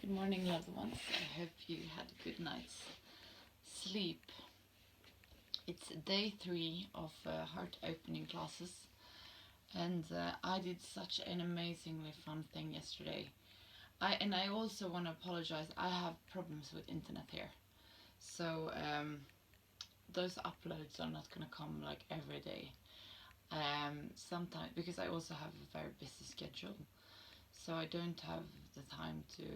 Good morning, loved ones. I hope you had a good night's sleep. It's day 3 of heart opening classes, and I did such an amazingly fun thing yesterday. I also want to apologize. I have problems with internet here, so those uploads are not gonna come like every day. Sometimes because I also have a very busy schedule, so I don't have the time to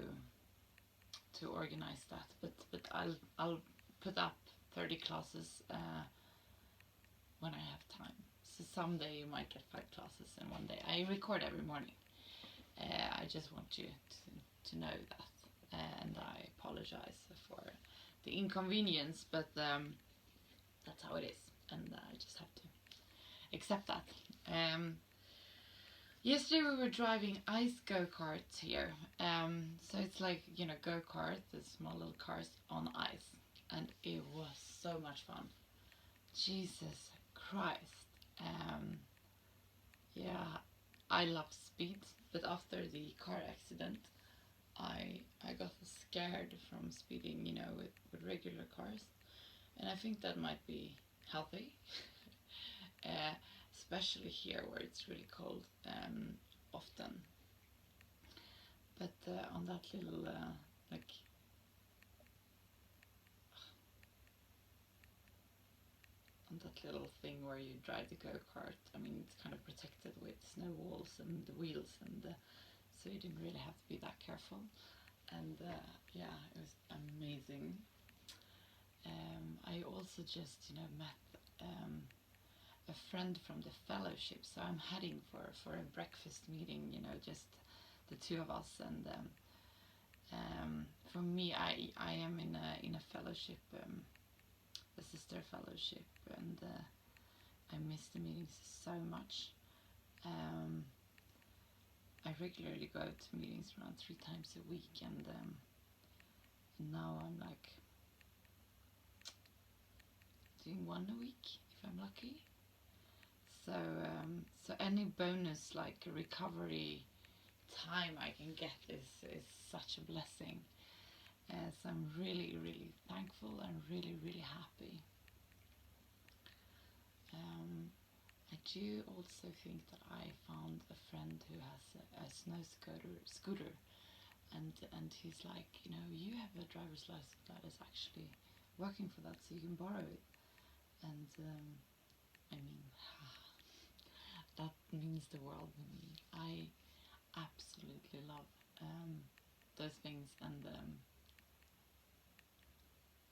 organize that. But I'll put up 30 classes when I have time. So someday you might get 5 classes in one day. I record every morning. I just want you to know that, and I apologize for the inconvenience, but that's how it is, and I just have to accept that. Yesterday we were driving ice go-karts here. So it's like, you know, go-kart, the small little cars on ice, and it was so much fun. Jesus Christ. Yeah, I love speed, but after the car accident, I got scared from speeding, you know, with regular cars, and I think that might be healthy. Especially here where it's really cold often. But on that little on that little thing where you drive the go-kart, I mean, it's kind of protected with snow walls and the wheels, and so you didn't really have to be that careful. And yeah, it was amazing. I also just, you know, met a friend from the fellowship, so I'm heading for a breakfast meeting, you know, just the two of us. And for me, I am in a fellowship, a sister fellowship, and I miss the meetings so much. I regularly go to meetings around 3 times a week, and now I'm like doing 1 a week if I'm lucky. So so any bonus like recovery time I can get is such a blessing. So I'm really, really thankful and really, really happy. I do also think that I found a friend who has a snow scooter, and he's like, you know, you have a driver's license that is actually working for that, so you can borrow it. And I mean, that means the world to me. I absolutely love those things, and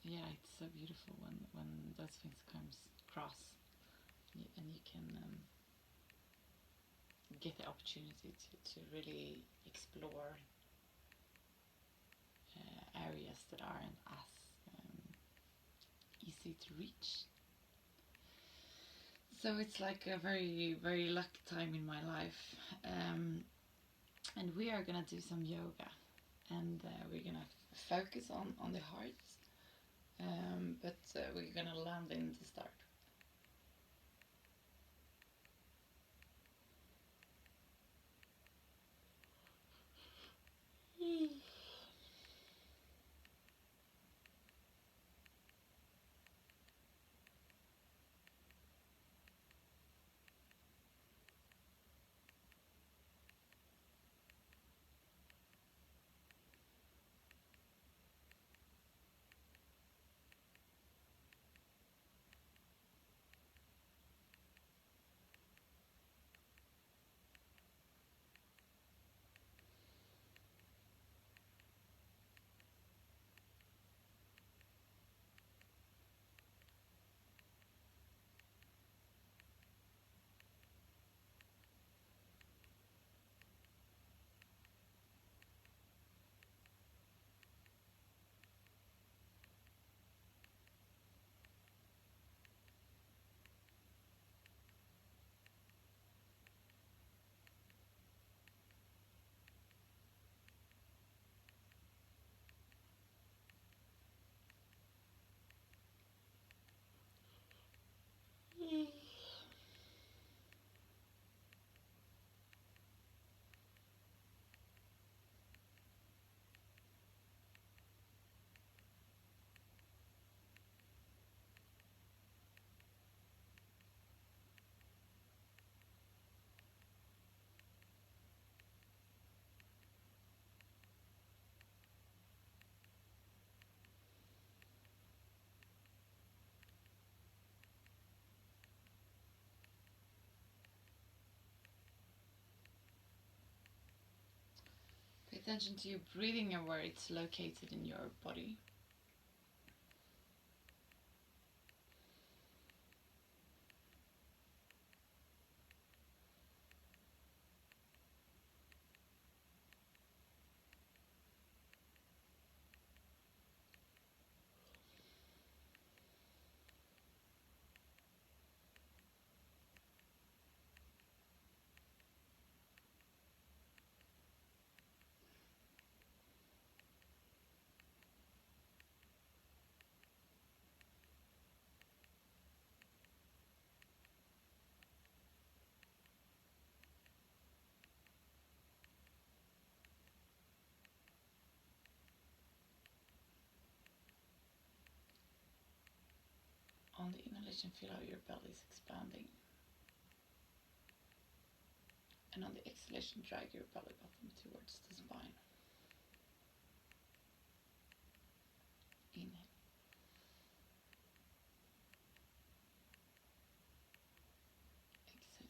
yeah, it's so beautiful when those things comes across, and you can get the opportunity to really explore areas that aren't as easy to reach. So it's like a very, very lucky time in my life, and we are gonna do some yoga, and we're gonna focus on the heart, but we're gonna land in the start. attention to your breathing and where it's located in your body. On the inhalation, feel how your belly is expanding. And on the exhalation, drag your belly button towards the spine. Inhale. Exhale.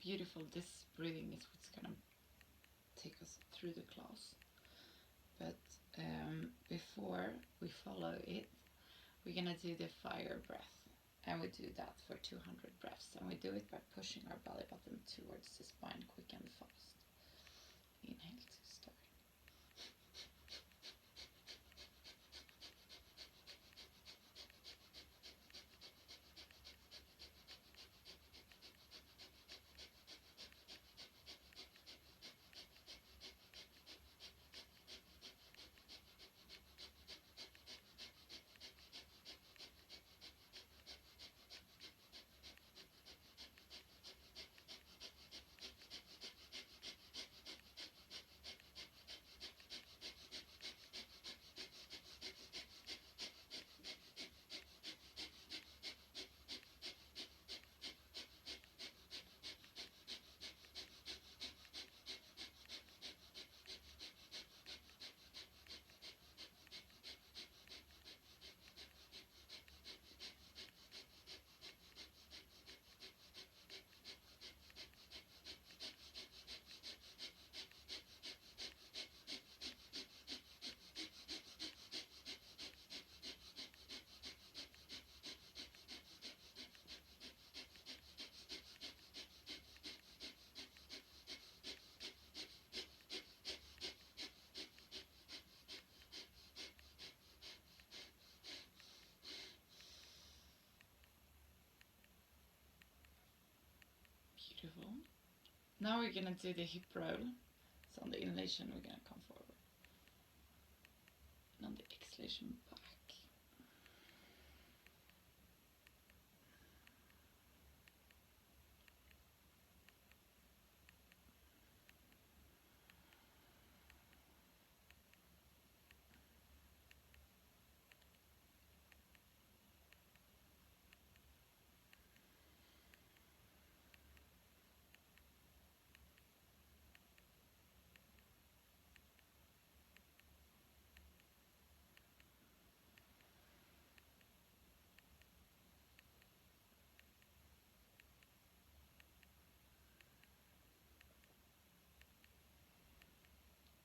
Beautiful. This breathing is what's gonna take us through the class. But before we follow it, we're gonna do the fire breath. And we do that for 200 breaths. And we do it by pushing our belly button towards the spine quick and fast. Inhale to start. Beautiful. Now we're gonna do the hip roll. So on the inhalation, we're gonna come forward. And on the exhalation, back.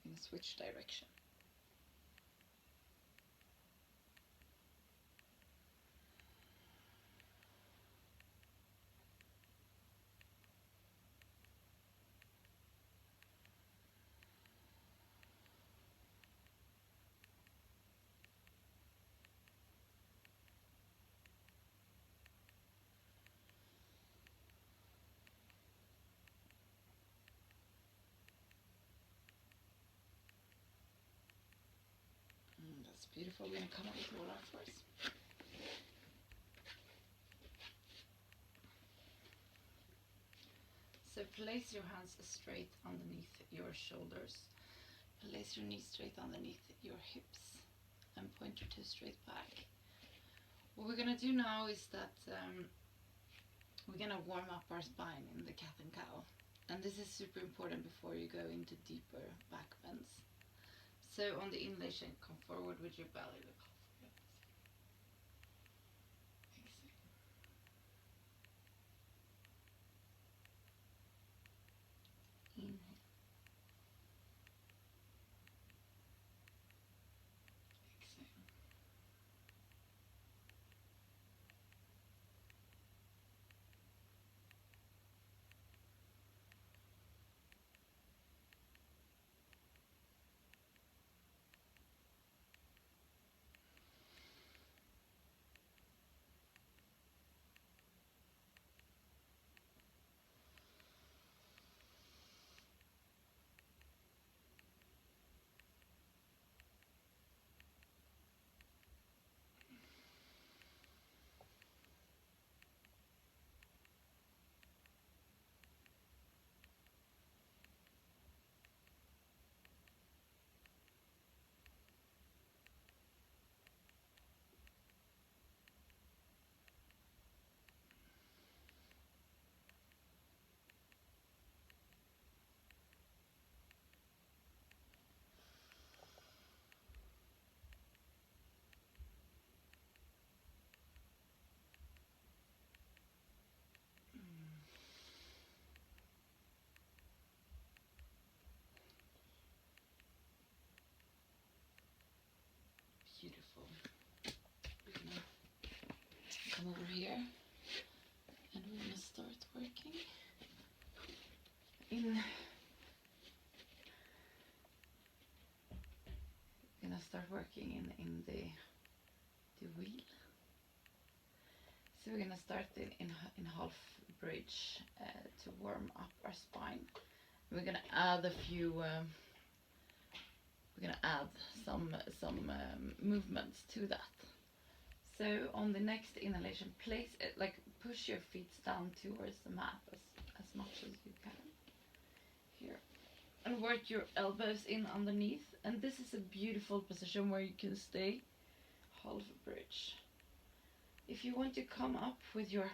And switch direction. That's beautiful. We're gonna come up with all our fours. So place your hands straight underneath your shoulders. Place your knees straight underneath your hips and point your toes straight back. What we're gonna do now is that we're gonna warm up our spine in the cat and cow. And this is super important before you go into deeper back bends. So on the inhalation, come forward with your belly. Inhale. Exhale. Beautiful. We're gonna come over here and we're gonna start working in. We're gonna start working in the wheel. So we're gonna start in half bridge to warm up our spine. We're gonna add a few. We're gonna add some movements to that. So on the next inhalation, place it, like push your feet down towards the mat as much as you can. Here, and work your elbows in underneath. And this is a beautiful position where you can stay half bridge. If you want to come up with your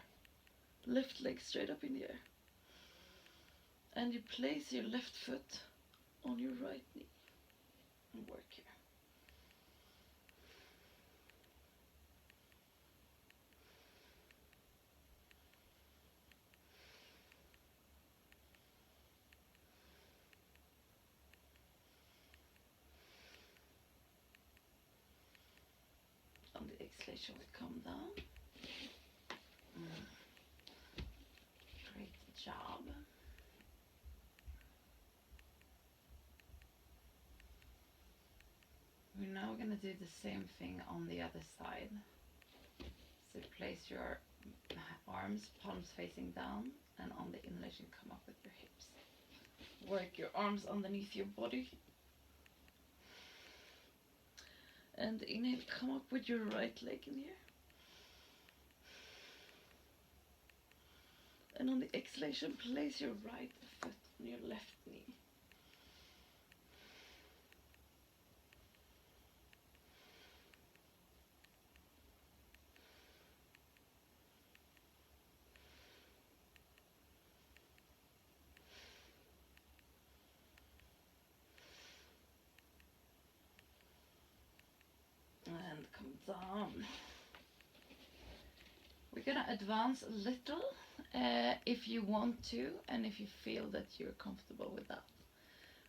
left leg straight up in the air, and you place your left foot on your right knee and work here. On the exhalation we come down. Great job. We're now going to do the same thing on the other side. So place your arms, palms facing down, and on the inhalation come up with your hips. Work your arms underneath your body. And inhale, come up with your right leg in here. And on the exhalation, place your right foot on your left knee. And come down. We're gonna advance a little if you want to, and if you feel that you're comfortable with that.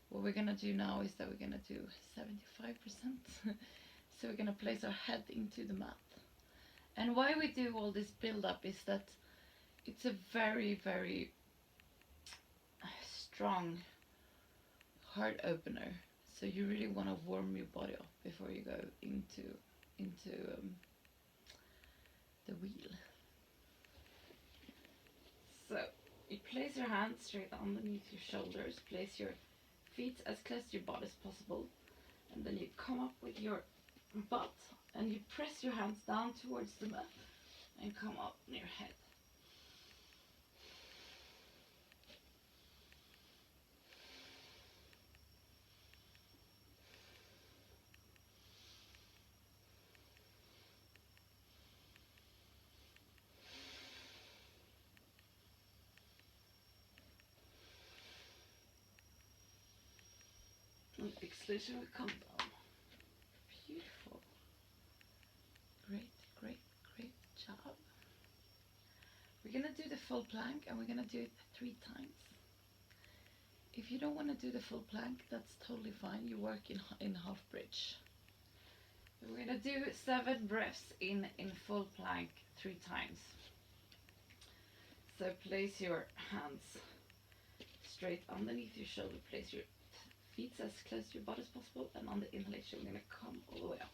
What we're gonna do now is that we're gonna do 75%. So we're gonna place our head into the mat. And why we do all this build up is that it's a very, very strong heart opener. So you really want to warm your body up before you go into the wheel. So you place your hands straight underneath your shoulders, place your feet as close to your body as possible, and then you come up with your butt and you press your hands down towards the mat and come up on your head. on exhalation we come down. Beautiful. Great, great, great job. We're gonna do the full plank and we're gonna do it 3 times. If you don't want to do the full plank, that's totally fine. You work in half bridge. We're gonna do 7 breaths in full plank 3 times. So place your hands straight underneath your shoulder. Place your feet as close to your body as possible, and on the inhalation we're gonna come all the way up.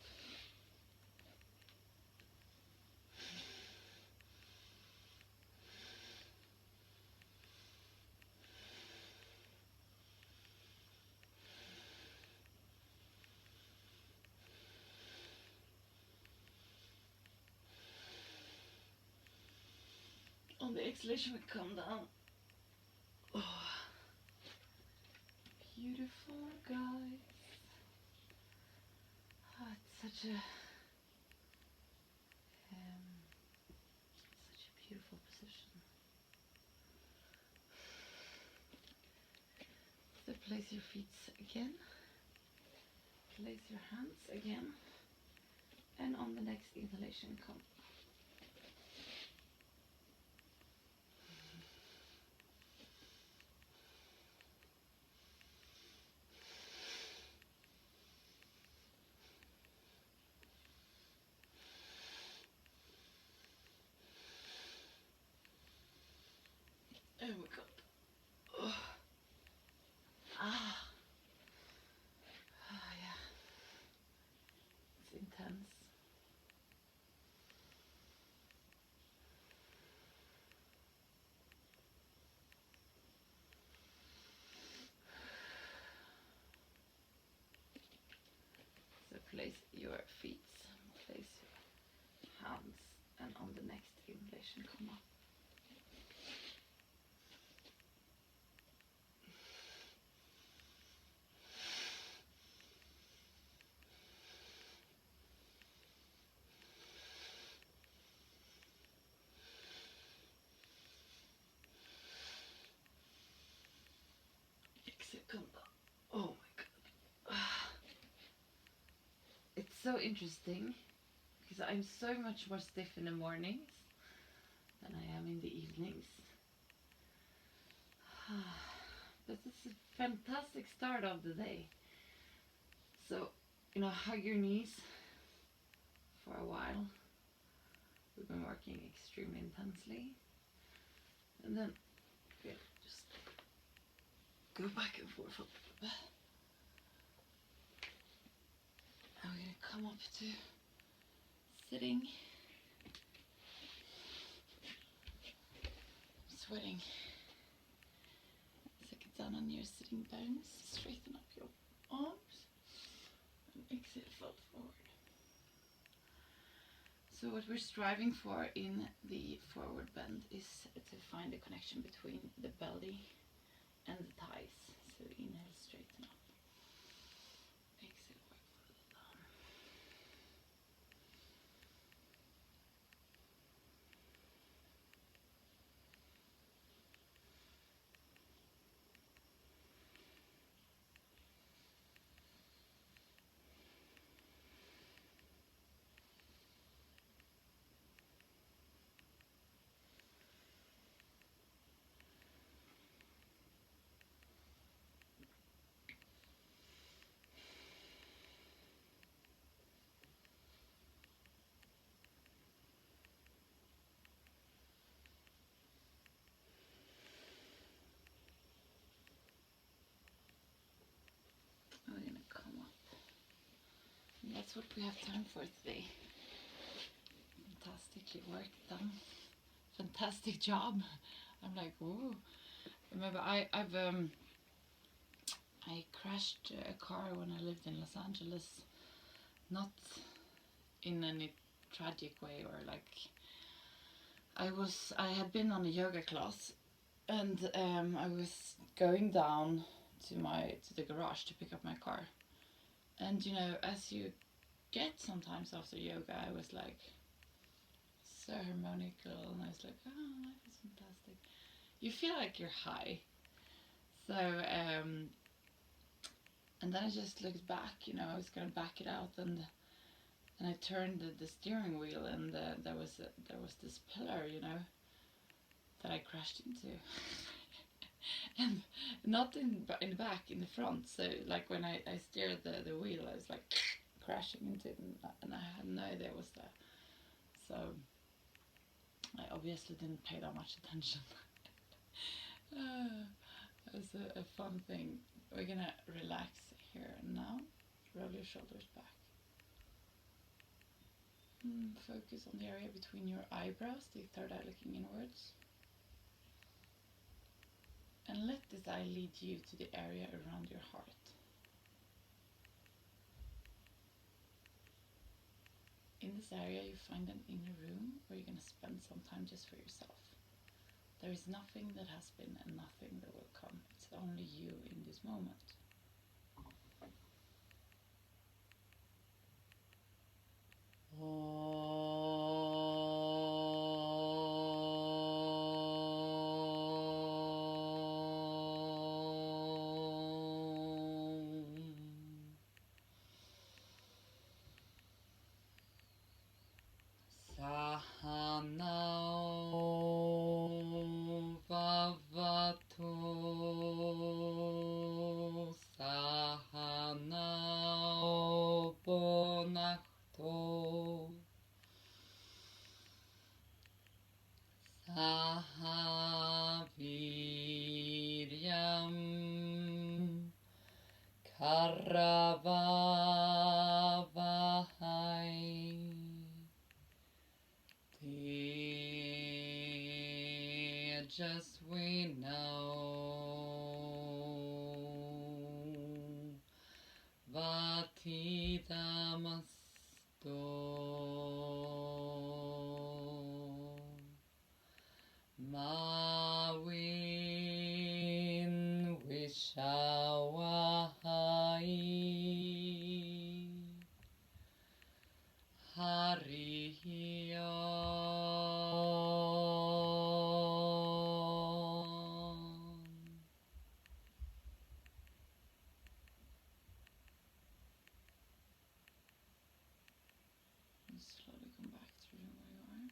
On the exhalation we come down. Oh, beautiful, guys. Oh, it's such a beautiful position. So place your feet again. Place your hands again. And on the next inhalation come. And we go. Oh. Ah. Oh, yeah. It's intense. So place your feet, place your hands, and on the next inhalation come up. Exhale, come down. Oh my god. It's so interesting because I'm so much more stiff in the mornings than I am in the evenings. But it's a fantastic start of the day. So, hug your knees for a while. We've been working extremely intensely. And then just go back and forth. And we're going to come up to sitting. I'm sweating. So get down on your sitting bones. Straighten up your arms. And exhale, fold forward. So what we're striving for in the forward bend is to find a connection between the belly and the thighs. So inhale, straighten up. Exhale, work further down. We're going to come up. And that's what we have time for today. Fantastically worked done. Fantastic job. I'm like, whoa. Remember, I crashed a car when I lived in Los Angeles. Not in any tragic way, or like I had been on a yoga class, and I was going down to the garage to pick up my car, and as you get sometimes after yoga, I was like so harmonical, and I was like, oh, life is fantastic. You feel like you're high. So and And then I just looked back, you know, I was gonna back it out, and I turned the steering wheel, and there was this pillar, you know, that I crashed into. And not in the back, in the front. So like when I steered the wheel, I was like crashing into it, and I had no idea it was there. So I obviously didn't pay that much attention. It was a fun thing. We're gonna relax here now. Roll your shoulders back. Focus on the area between your eyebrows, the third eye looking inwards. And let this eye lead you to the area around your heart. In this area you find an inner room where you're going to spend some time just for yourself. There is nothing that has been and nothing that will come. It's only you in this moment. Sahanao Vavato Sahanao Bonakto Sahaviryam Karavavahai Tejas we know Vatidamasto Mawin Wishawahai Hariyo. Slowly come back to where you are.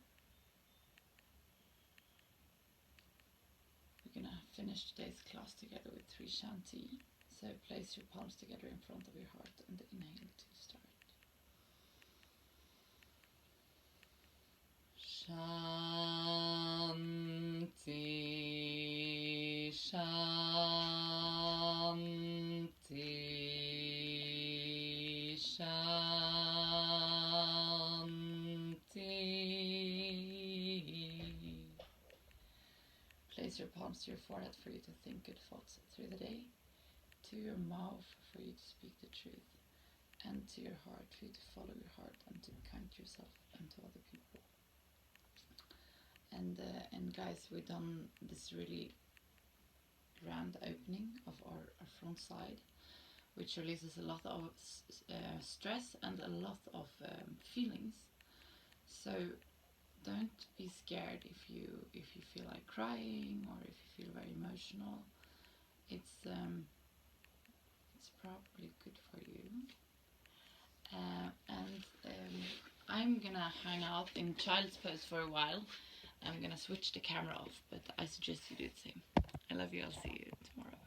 We're gonna finish today's class together with 3 shanti. So place your palms together in front of your heart and inhale to start. Shanti, Shanti, Shanti. Place your palms to your forehead for you to think good thoughts through the day, to your mouth for you to speak the truth, and to your heart for you to follow your heart and to be kind to yourself and to other people. And guys, we've done this really grand opening of our front side, which releases a lot of stress and a lot of feelings. So don't be scared if you feel like crying or if you feel very emotional. It's probably good for you. I'm gonna hang out in child's pose for a while. I'm gonna switch the camera off, but I suggest you do the same. I love you. I'll see you tomorrow.